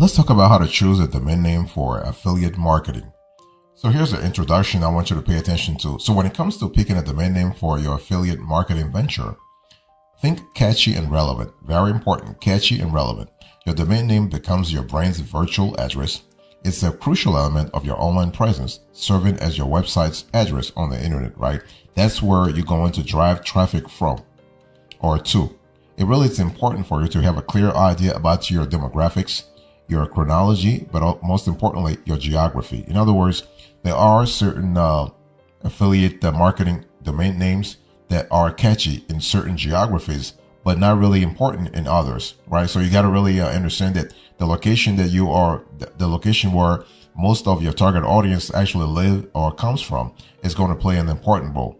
Let's talk about how to choose a domain name for affiliate marketing. So here's the introduction I want you to pay attention to. So when it comes to picking a domain name for your affiliate marketing venture, think catchy and relevant. Very important, catchy and relevant. Your domain name becomes your brand's virtual address. It's a crucial element of your online presence, serving as your website's address on the internet, right? That's where you're going to drive traffic from or to. It really is important for you to have a clear idea about your demographics, your chronology, but most importantly, your geography. In other words, there are certain affiliate marketing domain names that are catchy in certain geographies, but not really important in others, right? So you got to really understand that the location that you are, the location where most of your target audience actually live or comes from is going to play an important role.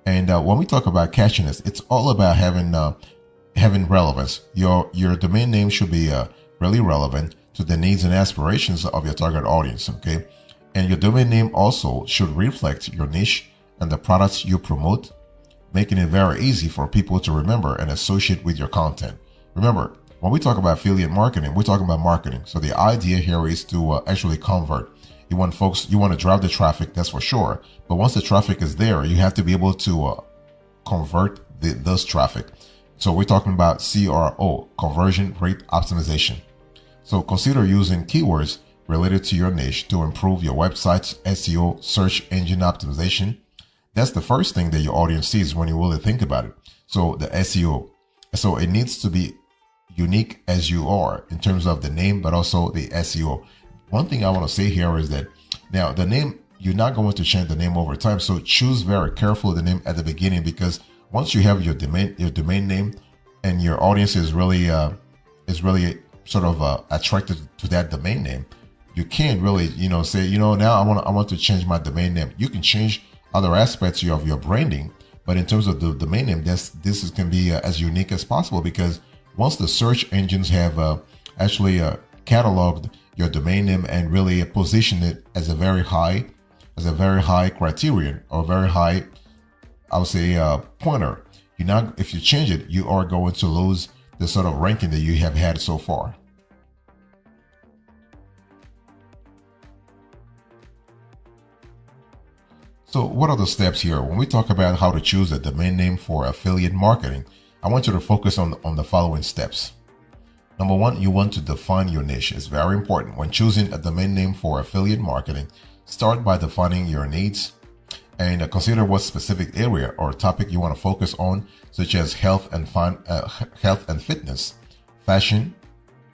And when we talk about catchiness, it's all about having relevance. Your domain name should be really relevant to the needs and aspirations of your target audience, okay? And your domain name also should reflect your niche and the products you promote, making it very easy for people to remember and associate with your content. Remember, when we talk about affiliate marketing, we're talking about marketing. So the idea here is to actually convert. You want to drive the traffic, that's for sure. But once the traffic is there, you have to be able to convert this traffic. So we're talking about CRO, conversion rate optimization. So consider using keywords related to your niche to improve your website's SEO, search engine optimization. That's the first thing that your audience sees when you really think about it. So the SEO. So it needs to be unique as you are in terms of the name, but also the SEO. One thing I want to say here is that now the name, you're not going to change the name over time. So choose very carefully the name at the beginning, because once you have your domain name and your audience is really sort of attracted to that domain name, you can't really, say, now I want to change my domain name. You can change other aspects of your branding, but in terms of the domain name, this can be as unique as possible, because once the search engines have actually cataloged your domain name and really positioned it as a very high criterion, or very high, I would say, pointer, if you change it, you are going to lose the sort of ranking that you have had so far. So what are the steps here? When we talk about how to choose a domain name for affiliate marketing, I want you to focus on the following steps. Number one, you want to define your niche. It's very important. When choosing a domain name for affiliate marketing, start by defining your needs and consider what specific area or topic you want to focus on, such as health and fitness, fashion,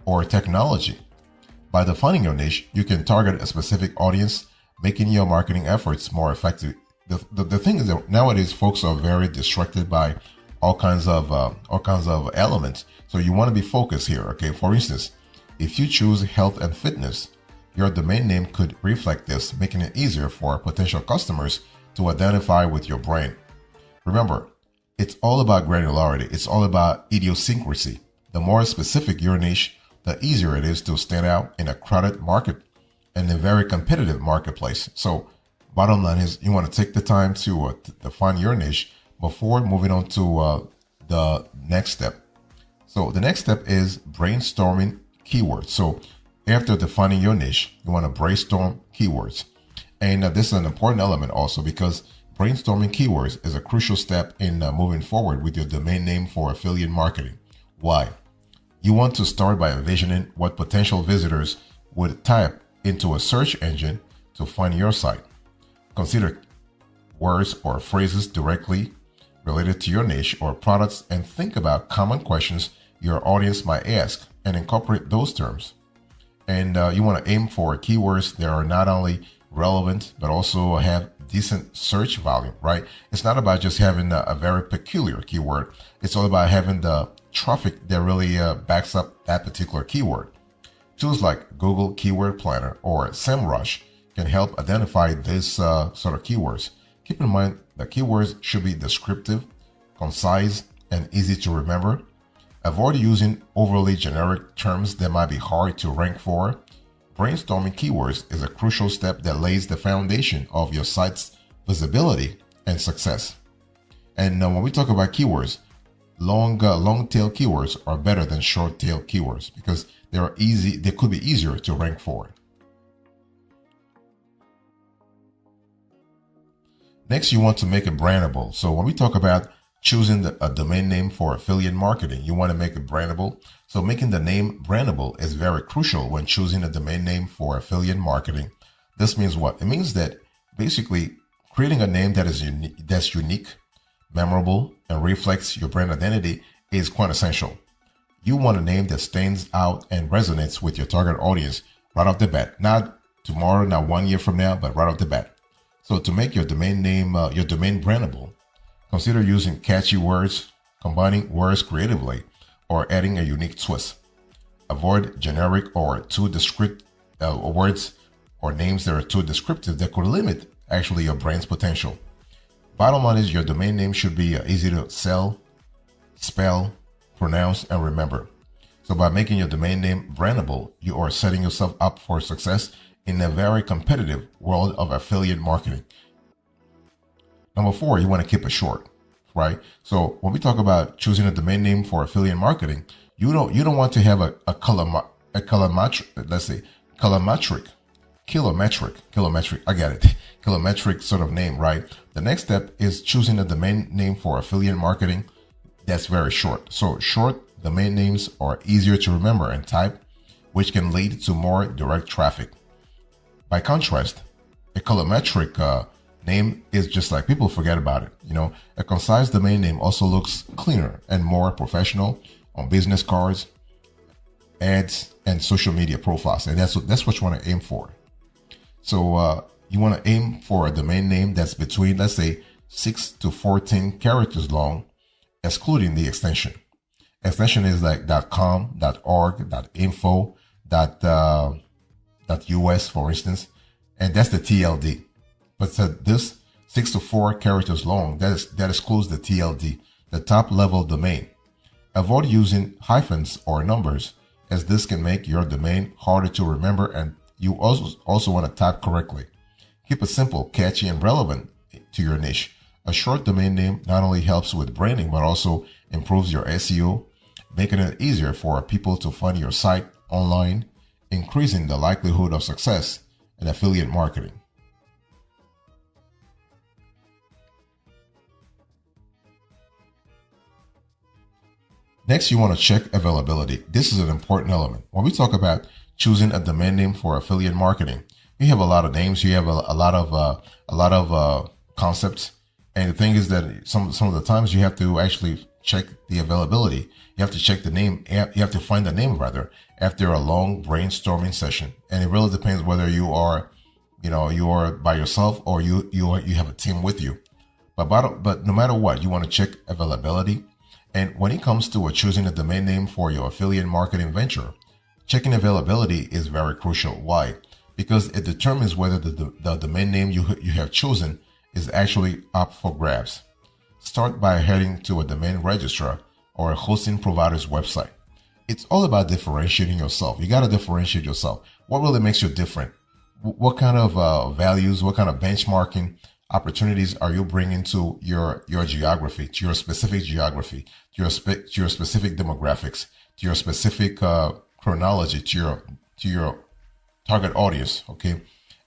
or technology. By defining your niche, you can target a specific audience, making your marketing efforts more effective. The thing is that nowadays folks are very distracted by all kinds of elements. So you want to be focused here, okay? For instance, if you choose health and fitness, your domain name could reflect this, making it easier for potential customers to identify with your brand. Remember, it's all about granularity. It's all about idiosyncrasy. The more specific your niche, the easier it is to stand out in a crowded market and a very competitive marketplace. So bottom line is, you want to take the time to define your niche before moving on to the next step. So the next step is brainstorming keywords. So after defining your niche, you want to brainstorm keywords. And this is an important element also, because brainstorming keywords is a crucial step in moving forward with your domain name for affiliate marketing. Why? You want to start by envisioning what potential visitors would type into a search engine to find your site. Consider words or phrases directly related to your niche or products, and think about common questions your audience might ask and incorporate those terms. And you want to aim for keywords that are not only relevant, but also have decent search volume, right? It's not about just having a very peculiar keyword. It's all about having the traffic that really backs up that particular keyword. Tools like Google Keyword Planner or SEMrush can help identify these sort of keywords. Keep in mind that keywords should be descriptive, concise, and easy to remember. Avoid using overly generic terms that might be hard to rank for. Brainstorming keywords is a crucial step that lays the foundation of your site's visibility and success. And when we talk about keywords, long tail keywords are better than short tail keywords because they could be easier to rank for. Next, you want to make it brandable. So when we talk about choosing a domain name for affiliate marketing, you want to make it brandable. So making the name brandable is very crucial when choosing a domain name for affiliate marketing. This means what? It means that basically creating a name that's unique, memorable, and reflects your brand identity is quite essential. You want a name that stands out and resonates with your target audience right off the bat. Not tomorrow, not 1 year from now, but right off the bat. So to make your domain name, your domain brandable, consider using catchy words, combining words creatively, or adding a unique twist. Avoid generic or too descriptive words or names that are too descriptive that could limit actually your brand's potential. Bottom line is your domain name should be easy to sell, spell, pronounce, and remember. So by making your domain name brandable, you are setting yourself up for success in a very competitive world of affiliate marketing. Number 4, you want to keep it short, right? So when we talk about choosing a domain name for affiliate marketing, you don't want to have a kilometric sort of name, right? The next step is choosing a domain name for affiliate marketing that's very short. So short domain names are easier to remember and type, which can lead to more direct traffic. By contrast, a kilometric name is just like people forget about it. A concise domain name also looks cleaner and more professional on business cards, ads, and social media profiles. And that's what you want to aim for. So you want to aim for a domain name that's between, let's say, 6 to 14 characters long, excluding the extension. Extension is like .com, .org, .info, .us, for instance, and that's the TLD. But this 6 to 4 characters long, that excludes the TLD, the top level domain. Avoid using hyphens or numbers, as this can make your domain harder to remember, and you also want to type correctly. Keep it simple, catchy, and relevant to your niche. A short domain name not only helps with branding, but also improves your SEO, making it easier for people to find your site online, increasing the likelihood of success in affiliate marketing. Next, you want to check availability. This is an important element. When we talk about choosing a domain name for affiliate marketing, you have a lot of names, you have a lot of concepts, and the thing is that some of the times you have to actually check the availability. You have to check the name. You have to find the name rather after a long brainstorming session. And it really depends whether you are by yourself or you have a team with you. But no matter what, you want to check availability. And when it comes to choosing a domain name for your affiliate marketing venture, checking availability is very crucial. Why? Because it determines whether the domain name you have chosen is actually up for grabs. Start by heading to a domain registrar or a hosting provider's website. It's all about differentiating yourself. You got to differentiate yourself. What really makes you different? What kind of values, what kind of benchmarking opportunities are you bringing to your geography, to your specific geography, to your specific demographics, to your specific chronology, to your target audience? Okay.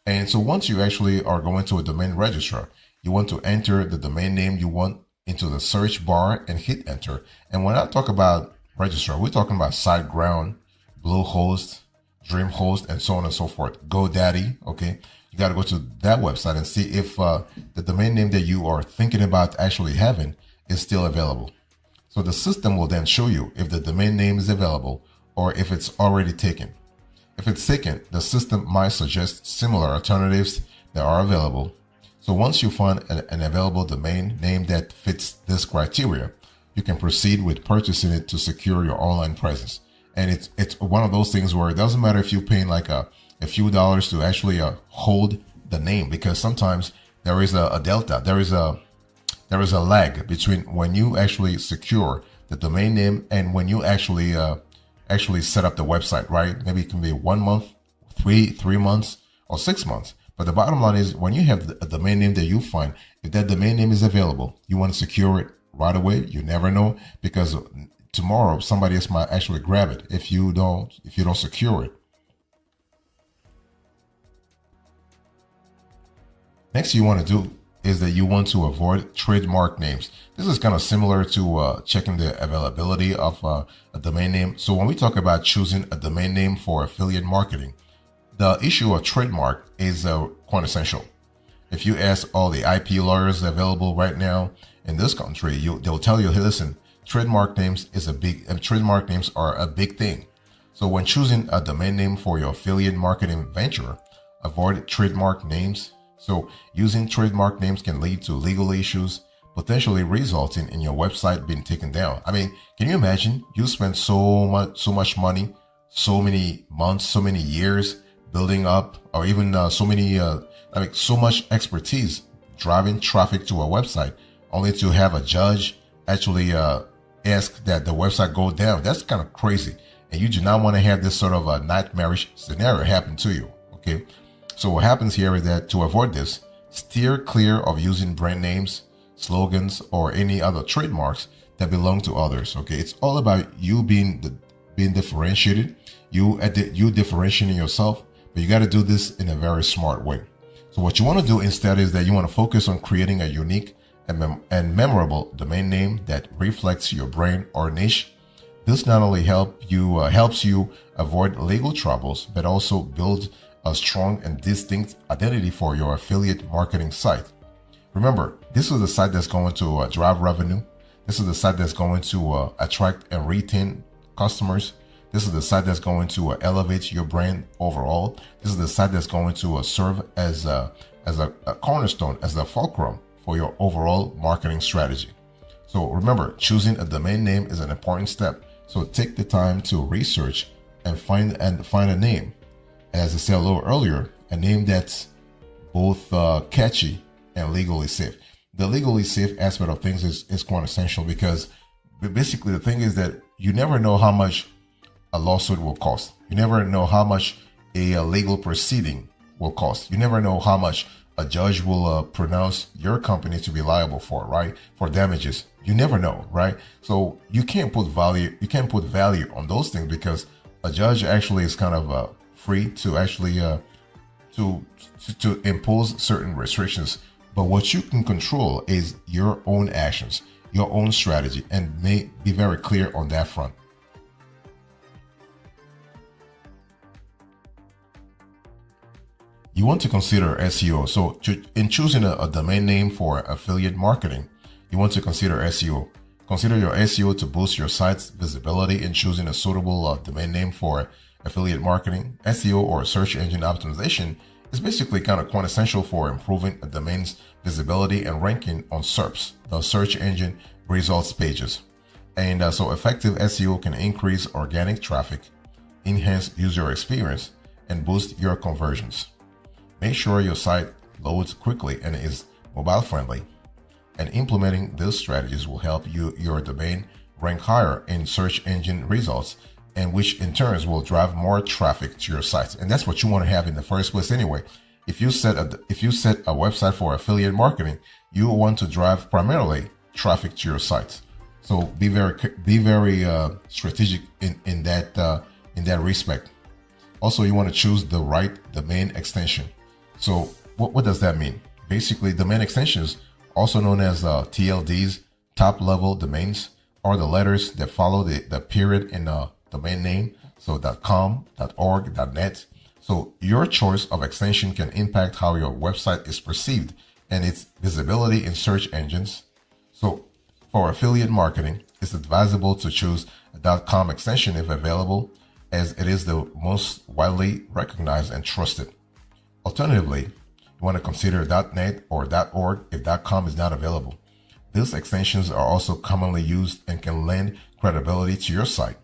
And so once you actually are going to a domain registrar, you want to enter the domain name you want into the search bar and hit enter. And when I talk about registrar, we're talking about SiteGround, Bluehost, DreamHost, and so on and so forth. GoDaddy. Okay. You got to go to that website and see if the domain name that you are thinking about actually having is still available. So the system will then show you if the domain name is available or if it's already taken. If it's taken, the system might suggest similar alternatives that are available. So once you find an available domain name that fits this criteria, you can proceed with purchasing it to secure your online presence. And it's one of those things where it doesn't matter if you're paying like a few dollars to actually hold the name, because sometimes there is a delta, there is a lag between when you actually secure the domain name and when you actually set up the website, right? Maybe it can be 1 month, 3 months, or 6 months. But the bottom line is when you have a domain name that you find, if that domain name is available, you want to secure it right away. You never know, because tomorrow somebody else might actually grab it if you don't secure it. Next, you want to do is that you want to avoid trademark names. This is kind of similar to checking the availability of a domain name. So when we talk about choosing a domain name for affiliate marketing, the issue of trademark is quintessential. If you ask all the IP lawyers available right now in this country, they'll tell you, hey, listen, trademark names are a big thing. So when choosing a domain name for your affiliate marketing venture, avoid trademark names. So using trademark names can lead to legal issues, potentially resulting in your website being taken down. I mean, can you imagine you spend so much money, so many months, so many years building up, or even so much expertise driving traffic to a website, only to have a judge actually ask that the website go down? That's kind of crazy. And you do not want to have this sort of a nightmarish scenario happen to you. Okay. So what happens here is that to avoid this, steer clear of using brand names, slogans, or any other trademarks that belong to others. Okay. It's all about you being differentiated, you differentiating yourself, but you got to do this in a very smart way. So what you want to do instead is that you want to focus on creating a unique and memorable domain name that reflects your brand or niche. This not only helps you avoid legal troubles, but also build a strong and distinct identity for your affiliate marketing site. Remember, this is the site that's going to drive revenue. This is the site that's going to attract and retain customers. This is the site that's going to elevate your brand overall. This is the site that's going to serve as a cornerstone, as the fulcrum for your overall marketing strategy. So remember, choosing a domain name is an important step. So take the time to research and find a name. As I said a little earlier, a name that's both catchy and legally safe. The legally safe aspect of things is quite essential, because basically the thing is that you never know how much a lawsuit will cost. You never know how much a legal proceeding will cost. You never know how much a judge will pronounce your company to be liable for, right? For damages. You never know, right? So you can't put value on those things, because a judge actually is kind of free to actually to impose certain restrictions. But what you can control is your own actions, your own strategy, and be very clear on that front. You want to consider SEO. So in choosing a domain name for affiliate marketing, you want to consider SEO. Consider your SEO to boost your site's visibility in choosing a suitable domain name for affiliate marketing. SEO, or search engine optimization, is basically kind of quintessential for improving a domain's visibility and ranking on SERPs, the search engine results pages. And so effective SEO can increase organic traffic, enhance user experience, and boost your conversions. Make sure your site loads quickly and is mobile friendly. And implementing these strategies will help your domain rank higher in search engine results, and which in turns will drive more traffic to your sites. And that's what you want to have in the first place anyway. If you set a website for affiliate marketing, you want to drive primarily traffic to your sites. So be very strategic in that respect. Also, you want to choose the right domain extension. So what does that mean? Basically, domain extensions, also known as TLDs, top level domains, are the letters that follow the period in a domain name. So .com, .org, .net. So your choice of extension can impact how your website is perceived and its visibility in search engines. So for affiliate marketing, it's advisable to choose a .com extension if available, as it is the most widely recognized and trusted. Alternatively, you want to consider .net or .org if .com is not available. These extensions are also commonly used and can lend credibility to your site.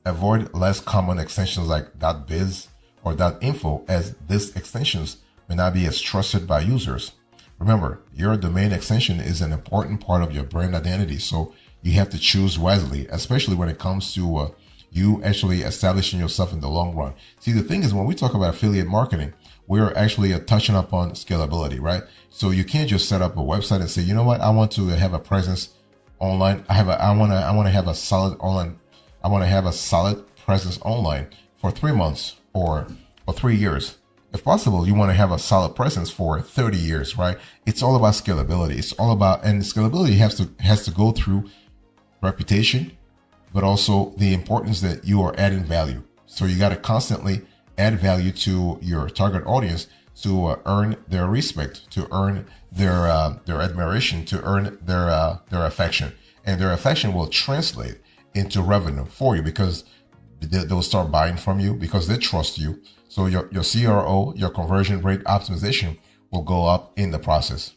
Avoid less common extensions like .biz or .info, as these extensions may not be as trusted by users. Remember, your domain extension is an important part of your brand identity, so you have to choose wisely, especially when it comes to you actually establishing yourself in the long run. See, the thing is, when we talk about affiliate marketing, we're actually touching upon scalability, right? So you can't just set up a website and say, you know what, I want to have a presence online. I want to have a solid online. I want to have a solid presence online for 3 months or 3 years. If possible, you want to have a solid presence for 30 years, right? It's all about scalability. It's all about, and scalability has to go through reputation, but also the importance that you are adding value. So you got to constantly add value to your target audience to earn their respect, to earn their admiration, to earn their affection, and their affection will translate into revenue for you because they'll start buying from you because they trust you. So your CRO, your conversion rate optimization will go up in the process.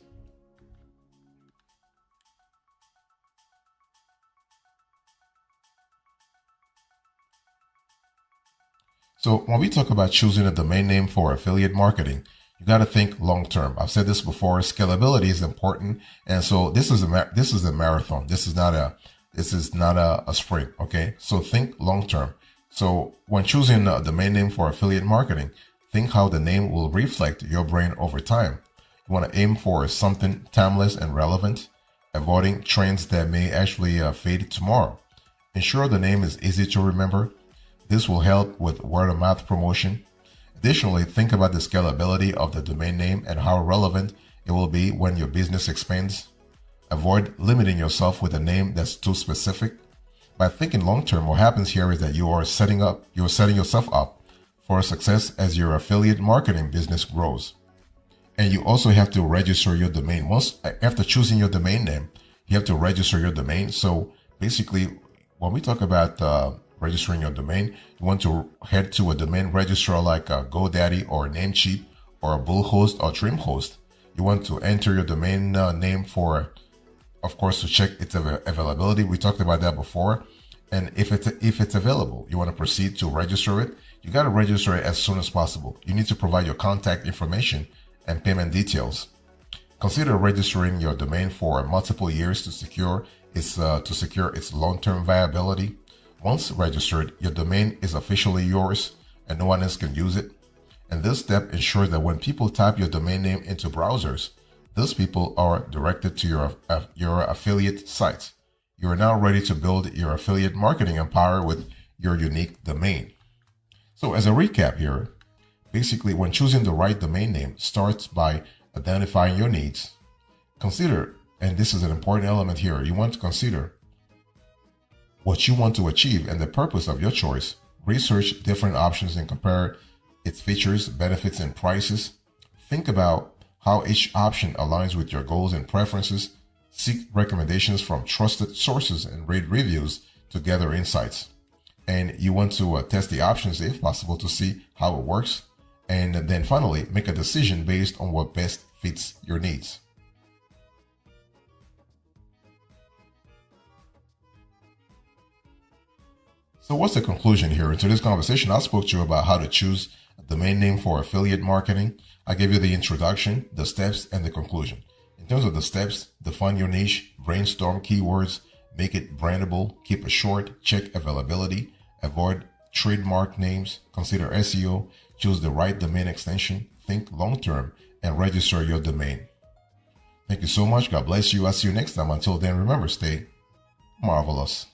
So when we talk about choosing a domain name for affiliate marketing, you got to think long term. I've said this before. Scalability is important, and so this is a marathon. This is not a sprint. Okay, so think long term. So when choosing a domain name for affiliate marketing, think how the name will reflect your brand over time. You want to aim for something timeless and relevant, avoiding trends that may actually fade tomorrow. Ensure the name is easy to remember. This will help with word of mouth promotion. Additionally, think about the scalability of the domain name and how relevant it will be when your business expands. Avoid limiting yourself with a name that's too specific. By thinking long term, what happens here is that you're setting yourself up for success as your affiliate marketing business grows. And you also have to register your domain. Once after choosing your domain name, you have to register your domain. So basically, when we talk about registering your domain, you want to head to a domain registrar like GoDaddy or Namecheap or Bluehost or DreamHost. You want to enter your domain name for, of course, to check its availability. We talked about that before. And if it's available, you want to proceed to register it. You got to register it as soon as possible. You need to provide your contact information and payment details. Consider registering your domain for multiple years to secure its long-term viability. Once registered, your domain is officially yours and no one else can use it. And this step ensures that when people type your domain name into browsers, those people are directed to your affiliate site. You are now ready to build your affiliate marketing empire with your unique domain. So as a recap here, basically when choosing the right domain name starts by identifying your needs. Consider, and this is an important element here, you want to consider what you want to achieve and the purpose of your choice. Research different options and compare its features, benefits, and prices. Think about how each option aligns with your goals and preferences. Seek recommendations from trusted sources and read reviews to gather insights. And you want to test the options if possible to see how it works. And then finally, make a decision based on what best fits your needs. So what's the conclusion here? In today's conversation, I spoke to you about how to choose a domain name for affiliate marketing. I gave you the introduction, the steps, and the conclusion. In terms of the steps, define your niche, brainstorm keywords, make it brandable, keep it short, check availability, avoid trademark names, consider SEO, choose the right domain extension, think long-term, and register your domain. Thank you so much. God bless you. I'll see you next time. Until then, remember, stay marvelous.